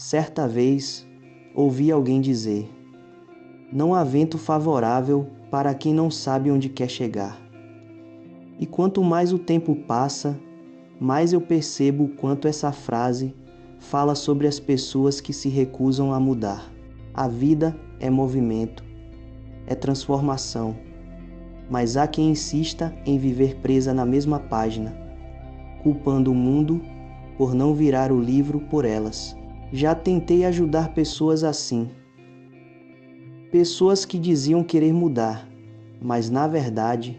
Certa vez, ouvi alguém dizer: não há vento favorável para quem não sabe onde quer chegar. E quanto mais o tempo passa, mais eu percebo o quanto essa frase fala sobre as pessoas que se recusam a mudar. A vida é movimento, é transformação, mas há quem insista em viver presa na mesma página, culpando o mundo por não virar o livro por elas. Já tentei ajudar pessoas assim. Pessoas que diziam querer mudar, mas na verdade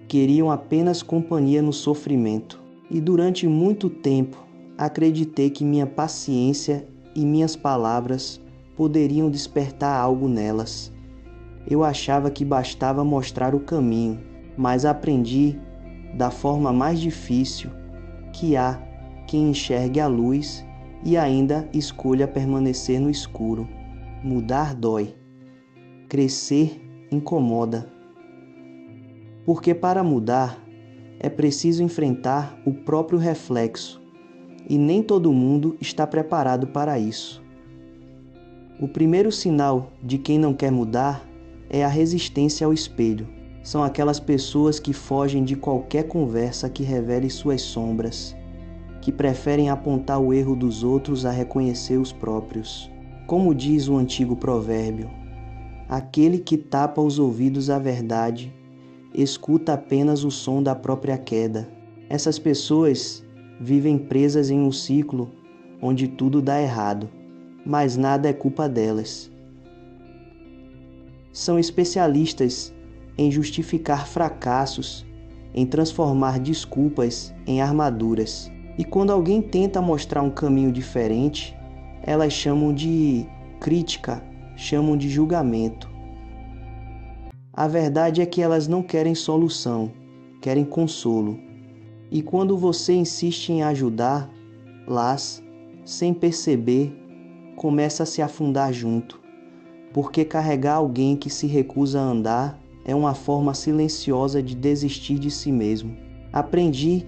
queriam apenas companhia no sofrimento. E durante muito tempo acreditei que minha paciência e minhas palavras poderiam despertar algo nelas. Eu achava que bastava mostrar o caminho, mas aprendi da forma mais difícil que há quem enxergue a luz e ainda escolha permanecer no escuro. Mudar dói. Crescer incomoda. Porque para mudar é preciso enfrentar o próprio reflexo, e nem todo mundo está preparado para isso. O primeiro sinal de quem não quer mudar é a resistência ao espelho. São aquelas pessoas que fogem de qualquer conversa que revele suas sombras, que preferem apontar o erro dos outros a reconhecer os próprios. Como diz o antigo provérbio, aquele que tapa os ouvidos à verdade escuta apenas o som da própria queda. Essas pessoas vivem presas em um ciclo onde tudo dá errado, mas nada é culpa delas. São especialistas em justificar fracassos, em transformar desculpas em armaduras. E quando alguém tenta mostrar um caminho diferente, elas chamam de crítica, chamam de julgamento. A verdade é que elas não querem solução, querem consolo. E quando você insiste em ajudá-las, sem perceber, começa a se afundar junto. Porque carregar alguém que se recusa a andar é uma forma silenciosa de desistir de si mesmo. Aprendi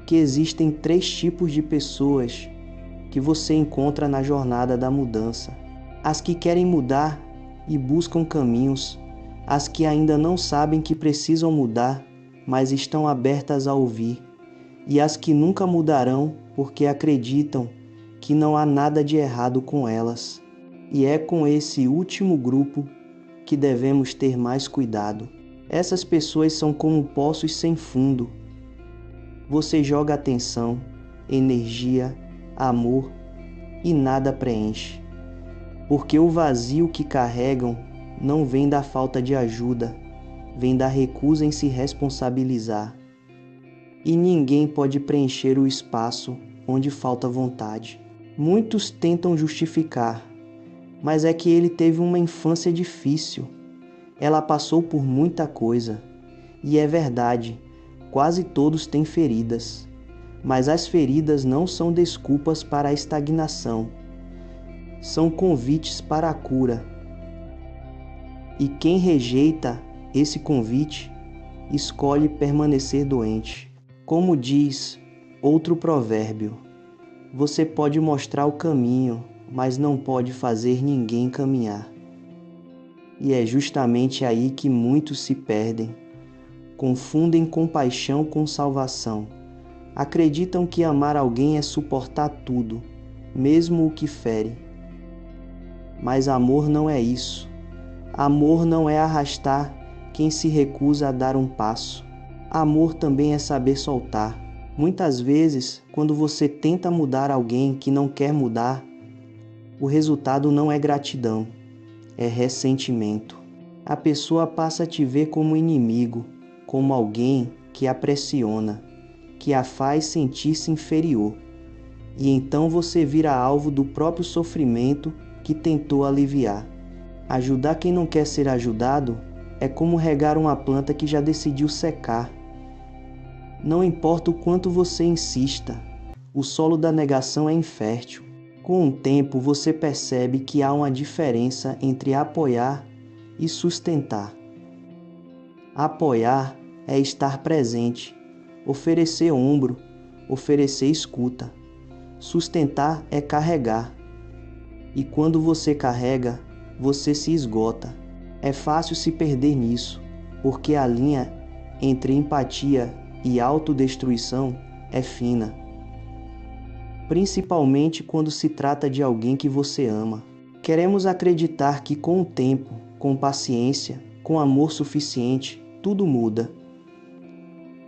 que existem 3 tipos de pessoas que você encontra na jornada da mudança. As que querem mudar e buscam caminhos, as que ainda não sabem que precisam mudar, mas estão abertas a ouvir, e as que nunca mudarão porque acreditam que não há nada de errado com elas. E é com esse último grupo que devemos ter mais cuidado. Essas pessoas são como poços sem fundo. Você joga atenção, energia, amor e nada preenche. Porque o vazio que carregam não vem da falta de ajuda, vem da recusa em se responsabilizar. E ninguém pode preencher o espaço onde falta vontade. Muitos tentam justificar, mas é que ele teve uma infância difícil. Ela passou por muita coisa. E é verdade, quase todos têm feridas. Mas as feridas não são desculpas para a estagnação. São convites para a cura. E quem rejeita esse convite, escolhe permanecer doente. Como diz outro provérbio, você pode mostrar o caminho, mas não pode fazer ninguém caminhar. E é justamente aí que muitos se perdem. Confundem compaixão com salvação. Acreditam que amar alguém é suportar tudo, mesmo o que fere. Mas amor não é isso. Amor não é arrastar quem se recusa a dar um passo. Amor também é saber soltar. Muitas vezes, quando você tenta mudar alguém que não quer mudar, o resultado não é gratidão, é ressentimento. A pessoa passa a te ver como inimigo, como alguém que a pressiona, que a faz sentir-se inferior. E então você vira alvo do próprio sofrimento que tentou aliviar. Ajudar quem não quer ser ajudado é como regar uma planta que já decidiu secar. Não importa o quanto você insista, o solo da negação é infértil. Com o tempo você percebe que há uma diferença entre apoiar e sustentar. Apoiar é estar presente, oferecer ombro, oferecer escuta. Sustentar é carregar, E quando você carrega, você se esgota. É fácil se perder nisso, porque a linha entre empatia e autodestruição é fina. Principalmente quando se trata de alguém que você ama. Queremos acreditar que com o tempo, com paciência, com amor suficiente, tudo muda.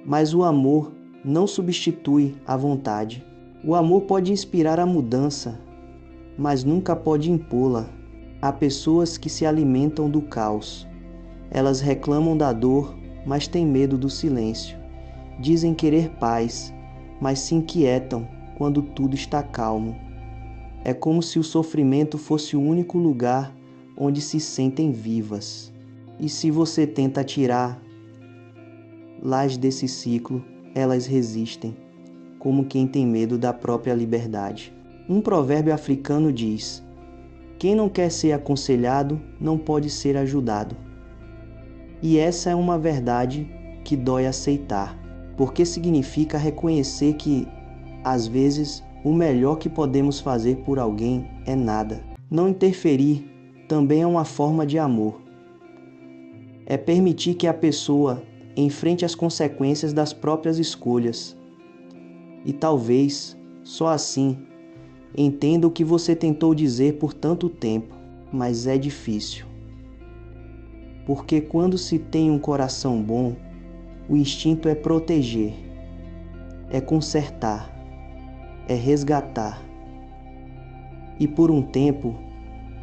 Mas o amor não substitui a vontade. O amor pode inspirar a mudança, mas nunca pode impô-la. Há pessoas que se alimentam do caos. Elas reclamam da dor, mas têm medo do silêncio. Dizem querer paz, mas se inquietam quando tudo está calmo. É como se o sofrimento fosse o único lugar onde se sentem vivas. E se você tenta tirá-las desse ciclo, elas resistem, como quem tem medo da própria liberdade. Um provérbio africano diz: quem não quer ser aconselhado não pode ser ajudado. E essa é uma verdade que dói aceitar, porque significa reconhecer que, às vezes, o melhor que podemos fazer por alguém é nada. Não interferir também é uma forma de amor. É permitir que a pessoa enfrente as consequências das próprias escolhas. E talvez, só assim, entenda o que você tentou dizer por tanto tempo, mas é difícil. Porque quando se tem um coração bom, o instinto é proteger, é consertar, é resgatar. E por um tempo,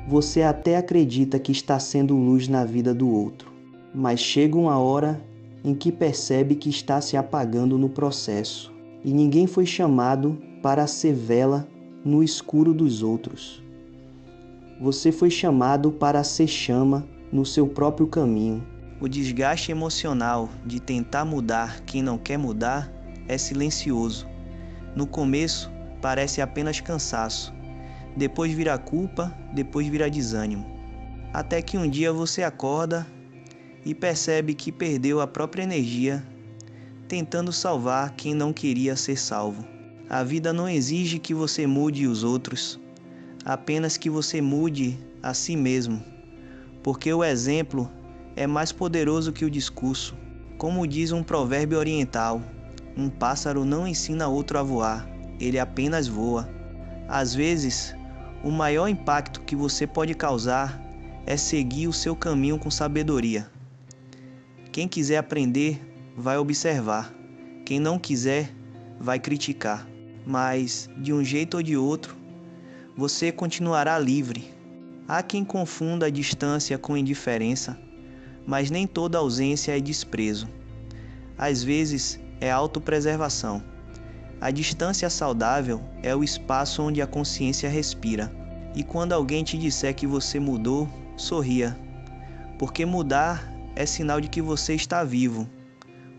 você até acredita que está sendo luz na vida do outro, mas chega uma hora em que percebe que está se apagando no processo. E ninguém foi chamado para ser vela no escuro dos outros. Você foi chamado para ser chama no seu próprio caminho. O desgaste emocional de tentar mudar quem não quer mudar é silencioso. No começo, parece apenas cansaço. Depois vira culpa, depois vira desânimo. Até que um dia você acorda e percebe que perdeu a própria energia tentando salvar quem não queria ser salvo. A vida não exige que você mude os outros, apenas que você mude a si mesmo, porque o exemplo é mais poderoso que o discurso. Como diz um provérbio oriental, um pássaro não ensina outro a voar, ele apenas voa. Às vezes, o maior impacto que você pode causar é seguir o seu caminho com sabedoria. Quem quiser aprender, vai observar. Quem não quiser, vai criticar. Mas, de um jeito ou de outro, você continuará livre. Há quem confunda a distância com indiferença, mas nem toda ausência é desprezo. Às vezes, é autopreservação. A distância saudável é o espaço onde a consciência respira. E quando alguém te disser que você mudou, sorria. Porque mudar é sinal de que você está vivo.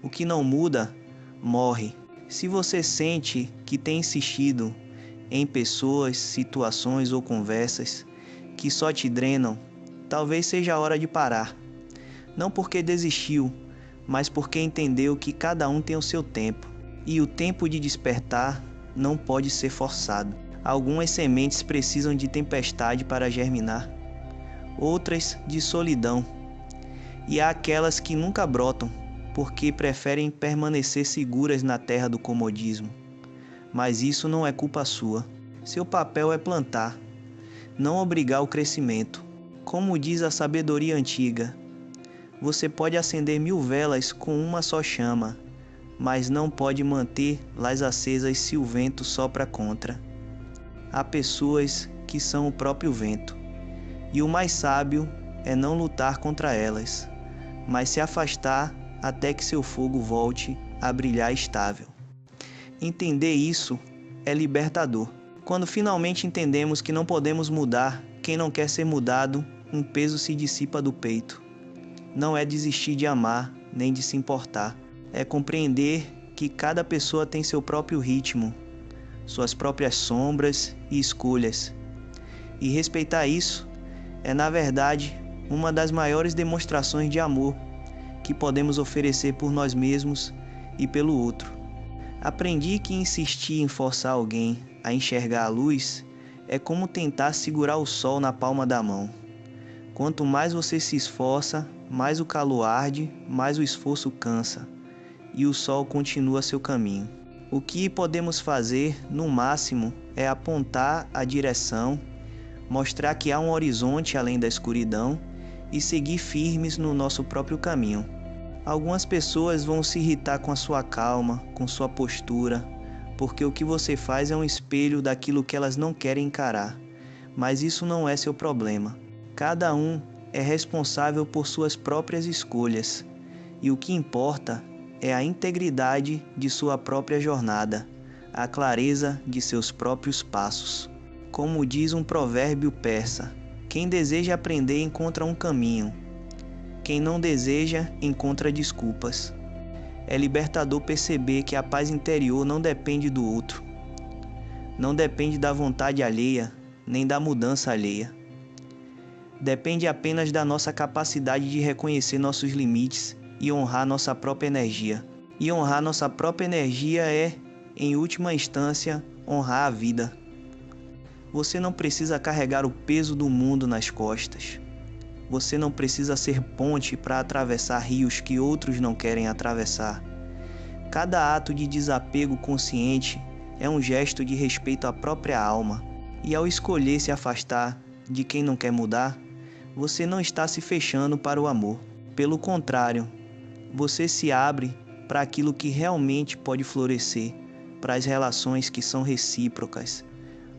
O que não muda, morre. Se você sente que tem insistido em pessoas, situações ou conversas que só te drenam, talvez seja a hora de parar. Não porque desistiu, mas porque entendeu que cada um tem o seu tempo. E o tempo de despertar não pode ser forçado. Algumas sementes precisam de tempestade para germinar, outras de solidão. E há aquelas que nunca brotam, porque preferem permanecer seguras na terra do comodismo. Mas isso não é culpa sua. Seu papel é plantar, não obrigar o crescimento. Como diz a sabedoria antiga, você pode acender 1000 velas com uma só chama, mas não pode mantê-las acesas se o vento sopra contra. Há pessoas que são o próprio vento, e o mais sábio é não lutar contra elas, mas se afastar até que seu fogo volte a brilhar estável. Entender isso é libertador. Quando finalmente entendemos que não podemos mudar quem não quer ser mudado, um peso se dissipa do peito. Não é desistir de amar, nem de se importar. É compreender que cada pessoa tem seu próprio ritmo, suas próprias sombras e escolhas. E respeitar isso é, na verdade, uma das maiores demonstrações de amor que podemos oferecer por nós mesmos e pelo outro. Aprendi que insistir em forçar alguém a enxergar a luz é como tentar segurar o sol na palma da mão. Quanto mais você se esforça, mais o calor arde, mais o esforço cansa, e o sol continua seu caminho. O que podemos fazer, no máximo, é apontar a direção, mostrar que há um horizonte além da escuridão e seguir firmes no nosso próprio caminho. Algumas pessoas vão se irritar com a sua calma, com sua postura, porque o que você faz é um espelho daquilo que elas não querem encarar. Mas isso não é seu problema. Cada um é responsável por suas próprias escolhas, e o que importa é a integridade de sua própria jornada, a clareza de seus próprios passos. Como diz um provérbio persa, quem deseja aprender encontra um caminho, quem não deseja encontra desculpas. É libertador perceber que a paz interior não depende do outro, não depende da vontade alheia, nem da mudança alheia. Depende apenas da nossa capacidade de reconhecer nossos limites e honrar nossa própria energia. E honrar nossa própria energia é, em última instância, honrar a vida. Você não precisa carregar o peso do mundo nas costas. Você não precisa ser ponte para atravessar rios que outros não querem atravessar. Cada ato de desapego consciente é um gesto de respeito à própria alma. E ao escolher se afastar de quem não quer mudar, você não está se fechando para o amor. Pelo contrário, você se abre para aquilo que realmente pode florescer, para as relações que são recíprocas,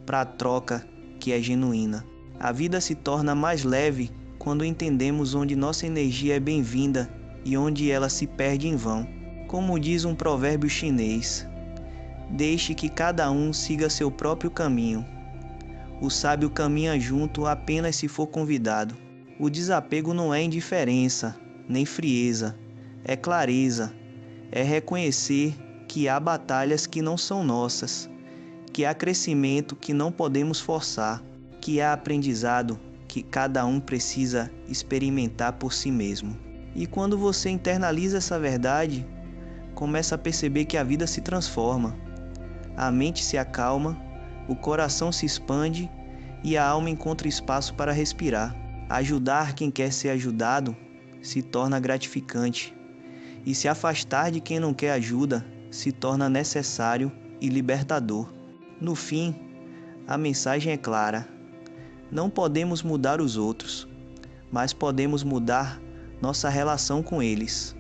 para a troca que é genuína. A vida se torna mais leve quando entendemos onde nossa energia é bem-vinda e onde ela se perde em vão. Como diz um provérbio chinês, deixe que cada um siga seu próprio caminho. O sábio caminha junto apenas se for convidado. O desapego não é indiferença, nem frieza, é clareza, é reconhecer que há batalhas que não são nossas, que há crescimento que não podemos forçar, que há aprendizado que cada um precisa experimentar por si mesmo. E quando você internaliza essa verdade, começa a perceber que a vida se transforma, a mente se acalma, o coração se expande e a alma encontra espaço para respirar. Ajudar quem quer ser ajudado se torna gratificante, e se afastar de quem não quer ajuda se torna necessário e libertador. No fim, a mensagem é clara. Não podemos mudar os outros, mas podemos mudar nossa relação com eles.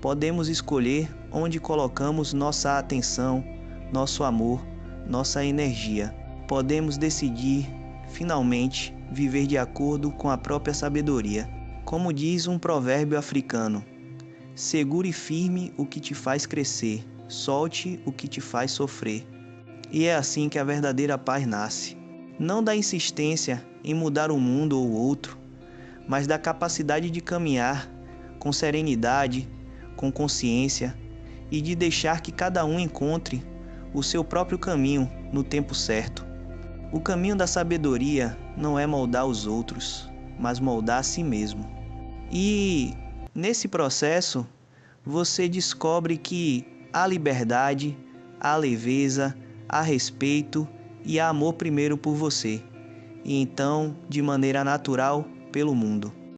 Podemos escolher onde colocamos nossa atenção, nosso amor, nossa energia. Podemos decidir, finalmente, viver de acordo com a própria sabedoria. Como diz um provérbio africano, segure firme o que te faz crescer, solte o que te faz sofrer. E é assim que a verdadeira paz nasce. Não da insistência em mudar um mundo ou outro, mas da capacidade de caminhar com serenidade, com consciência e de deixar que cada um encontre o seu próprio caminho no tempo certo. O caminho da sabedoria não é moldar os outros, mas moldar a si mesmo. E nesse processo, você descobre que há liberdade, há leveza, há respeito e há amor primeiro por você, e então, de maneira natural, pelo mundo.